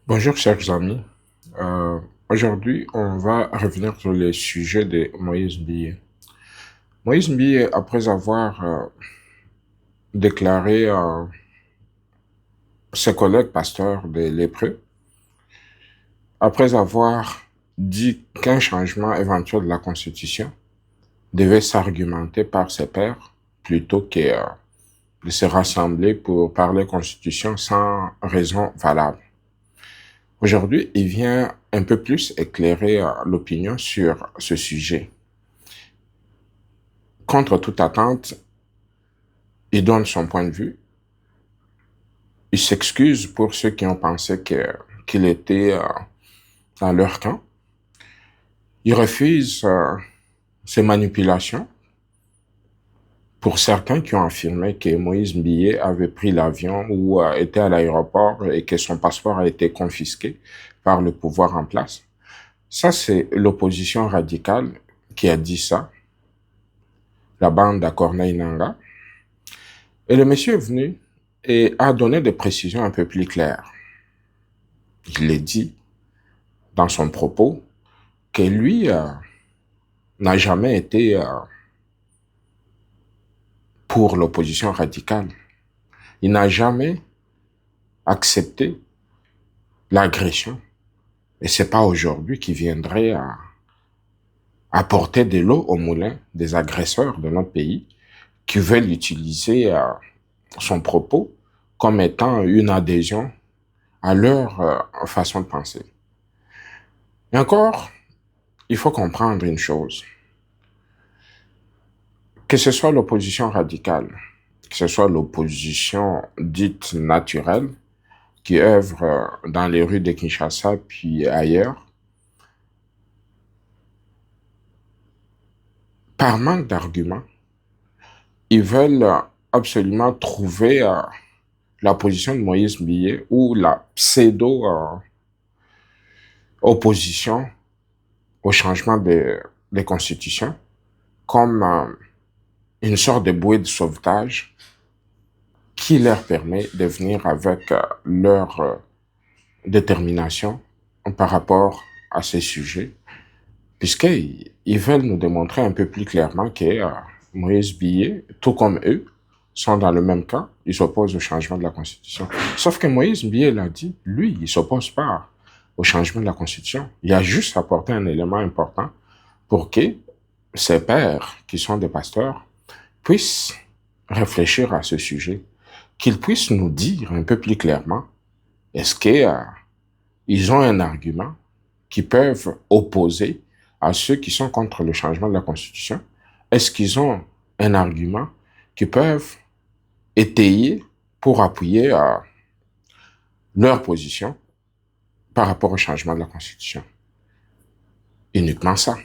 Bonjour chers amis. Euh, Aujourd'hui, on va revenir sur le sujet de Moïse Billet. Moïse Billet, après avoir déclaré ses collègues pasteurs des lépreux, après avoir dit qu'un changement éventuel de la Constitution devait s'argumenter par ses pairs plutôt que de se rassembler pour parler Constitution sans raison valable. Aujourd'hui, il vient un peu plus éclairer l'opinion sur ce sujet. Contre toute attente, il donne son point de vue. Il s'excuse pour ceux qui ont pensé qu'il était dans leur camp. Il refuse ces manipulations pour certains qui ont affirmé que Moïse Mbilé avait pris l'avion ou était à l'aéroport et que son passeport a été confisqué par le pouvoir en place. Ça, c'est l'opposition radicale qui a dit ça, la bande à Corneille Nangaa. Et le monsieur est venu et a donné des précisions un peu plus claires. Il est dit dans son propos que lui n'a jamais été pour l'opposition radicale. Il n'a jamais accepté l'agression. Et c'est pas aujourd'hui qu'il viendrait à apporter de l'eau au moulin des agresseurs de notre pays qui veulent utiliser son propos comme étant une adhésion à leur façon de penser. Et encore, il faut comprendre une chose. Que ce soit l'opposition radicale, que ce soit l'opposition dite naturelle, qui œuvre dans les rues de Kinshasa puis ailleurs, par manque d'arguments, ils veulent absolument trouver la position de Moïse Billet ou la pseudo-opposition au changement des constitutions comme une sorte de bouée de sauvetage qui leur permet de venir avec leur détermination par rapport à ces sujets, puisqu'ils veulent nous démontrer un peu plus clairement que Moïse Billet, tout comme eux, sont dans le même cas, ils s'opposent au changement de la Constitution. Sauf que Moïse Billet l'a dit, lui, il s'oppose pas au changement de la Constitution. Il a juste apporté un élément important pour que ses pairs, qui sont des pasteurs, puissent réfléchir à ce sujet, qu'ils puissent nous dire un peu plus clairement, est-ce que ils ont un argument qui peuvent opposer à ceux qui sont contre le changement de la Constitution? Est-ce qu'ils ont un argument qui peuvent étayer pour appuyer leur position par rapport au changement de la Constitution? Uniquement ça.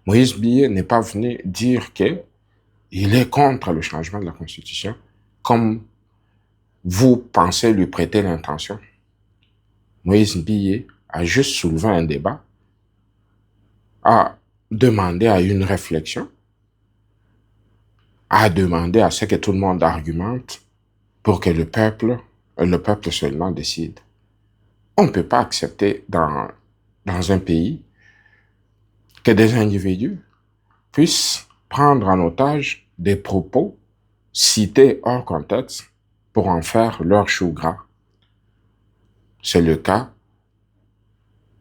Moïse Billet n'est pas venu dire qu'il est contre le changement de la Constitution, comme vous pensez lui prêter l'intention. Moïse Billet a juste soulevé un débat, a demandé à une réflexion, a demandé à ce que tout le monde argumente pour que le peuple seulement décide. On ne peut pas accepter dans un pays que des individus puissent prendre en otage des propos cités hors contexte pour en faire leur chou gras. C'est le cas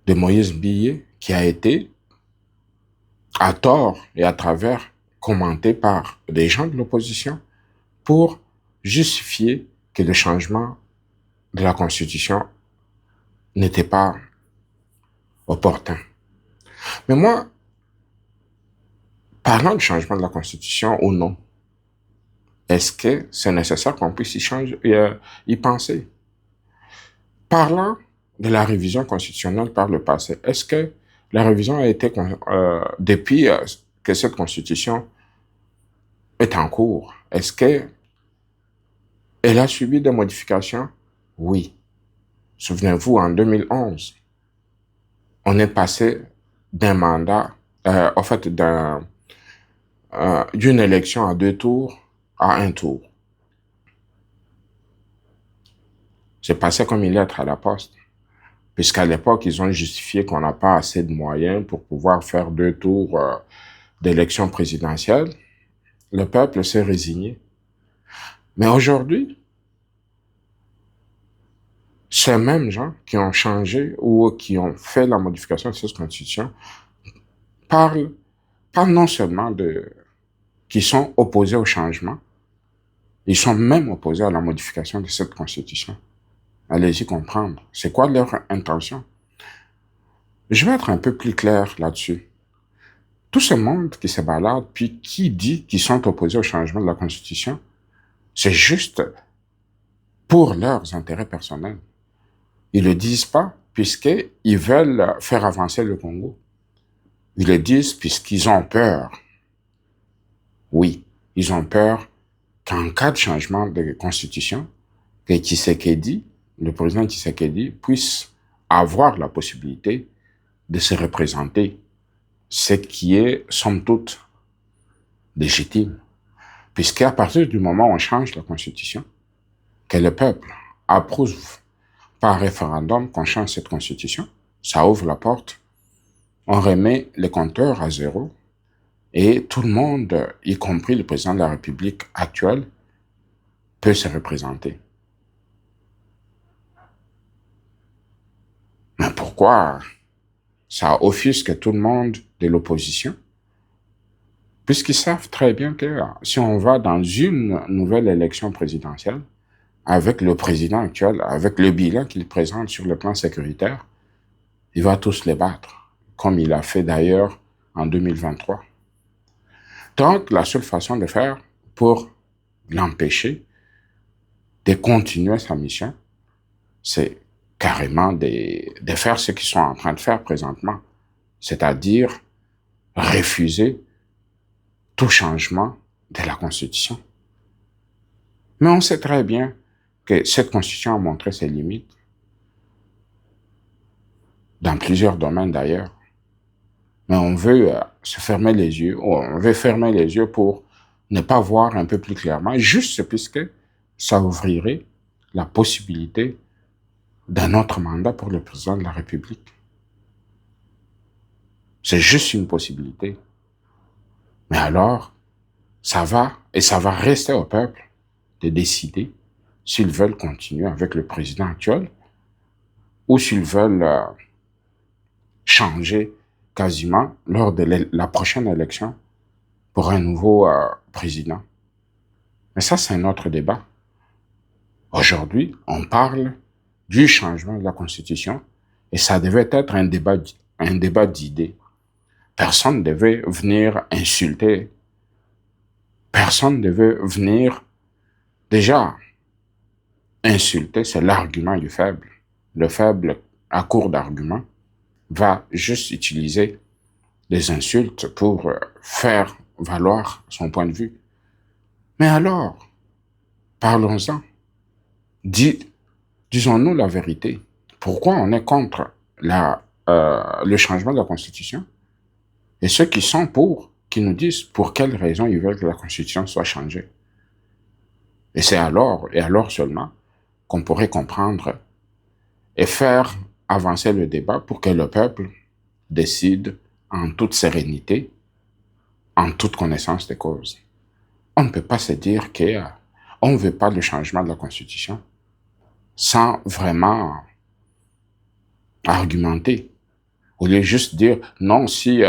de Moïse Billet qui a été, à tort et à travers, commenté par des gens de l'opposition pour justifier que le changement de la Constitution n'était pas opportun. Mais moi, parlant du changement de la Constitution ou non, est-ce que c'est nécessaire qu'on puisse y penser? Parlant de la révision constitutionnelle par le passé, est-ce que la révision a été, depuis que cette Constitution est en cours, est-ce qu'elle a subi des modifications? Oui. Souvenez-vous, en 2011, on est passé d'un mandat, en fait, d'une élection à 2 tours à 1 tour. C'est passé comme une lettre à la poste. Puisqu'à l'époque, ils ont justifié qu'on n'a pas assez de moyens pour pouvoir faire 2 tours d'élection présidentielle. Le peuple s'est résigné. Mais aujourd'hui, ces mêmes gens qui ont changé ou qui ont fait la modification de cette constitution parlent pas non seulement qui sont opposés au changement, ils sont même opposés à la modification de cette constitution. Allez-y comprendre. C'est quoi leur intention? Je vais être un peu plus clair là-dessus. Tout ce monde qui se balade, puis qui dit qu'ils sont opposés au changement de la constitution, c'est juste pour leurs intérêts personnels. Ils le disent pas puisqu'ils veulent faire avancer le Congo. Ils le disent puisqu'ils ont peur. Oui, ils ont peur qu'en cas de changement de constitution, que Tshisekedi, le président Tshisekedi, puisse avoir la possibilité de se représenter, ce qui est, somme toute, légitime. Puisqu'à partir du moment où on change la constitution, que le peuple approuve par référendum qu'on change cette constitution, ça ouvre la porte, on remet les compteurs à zéro, et tout le monde, y compris le président de la République actuelle, peut se représenter. Mais pourquoi ça offusque tout le monde de l'opposition? Puisqu'ils savent très bien que si on va dans une nouvelle élection présidentielle, avec le président actuel, avec le bilan qu'il présente sur le plan sécuritaire, il va tous les battre, comme il a fait d'ailleurs en 2023. Donc, la seule façon de faire pour l'empêcher de continuer sa mission, c'est carrément de faire ce qu'ils sont en train de faire présentement, c'est-à-dire refuser tout changement de la Constitution. Mais on sait très bien que cette Constitution a montré ses limites, dans plusieurs domaines d'ailleurs. Mais on veut se fermer les yeux, ou on veut fermer les yeux pour ne pas voir un peu plus clairement, juste puisque ça ouvrirait la possibilité d'un autre mandat pour le président de la République. C'est juste une possibilité. Mais alors, ça va rester au peuple de décider s'ils veulent continuer avec le président actuel ou s'ils veulent changer quasiment lors de la prochaine élection pour un nouveau président. Mais ça, c'est un autre débat. Aujourd'hui, on parle du changement de la Constitution et ça devait être un débat d'idées. Personne ne devait venir insulter. Personne ne devait venir déjà insulter, c'est l'argument du faible. Le faible, à court d'arguments, va juste utiliser des insultes pour faire valoir son point de vue. Mais alors, parlons-en. Disons-nous la vérité. Pourquoi on est contre le changement de la Constitution? Et ceux qui sont pour, qui nous disent pour quelles raisons ils veulent que la Constitution soit changée. Et c'est alors, et alors seulement, qu'on pourrait comprendre et faire avancer le débat pour que le peuple décide en toute sérénité, en toute connaissance des causes. On ne peut pas se dire qu'on ne veut pas le changement de la Constitution sans vraiment argumenter. Au lieu de juste dire non, si,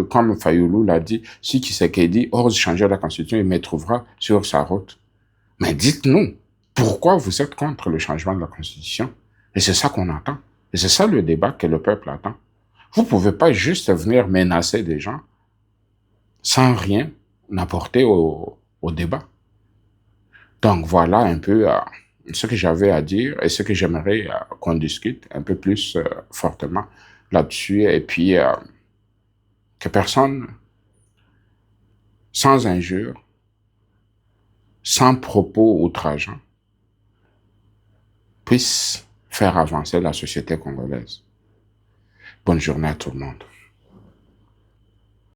comme Fayoulou l'a dit, si Tshisekedi ose changer la Constitution, il me trouvera sur sa route. Mais dites-nous, pourquoi vous êtes contre le changement de la Constitution? Et c'est ça qu'on attend. Et c'est ça le débat que le peuple attend. Vous ne pouvez pas juste venir menacer des gens sans rien apporter au débat. Donc voilà un peu ce que j'avais à dire et ce que j'aimerais qu'on discute un peu plus fortement là-dessus. Et puis que personne, sans injure, sans propos outrageants, puisse faire avancer la société congolaise. Bonne journée à tout le monde.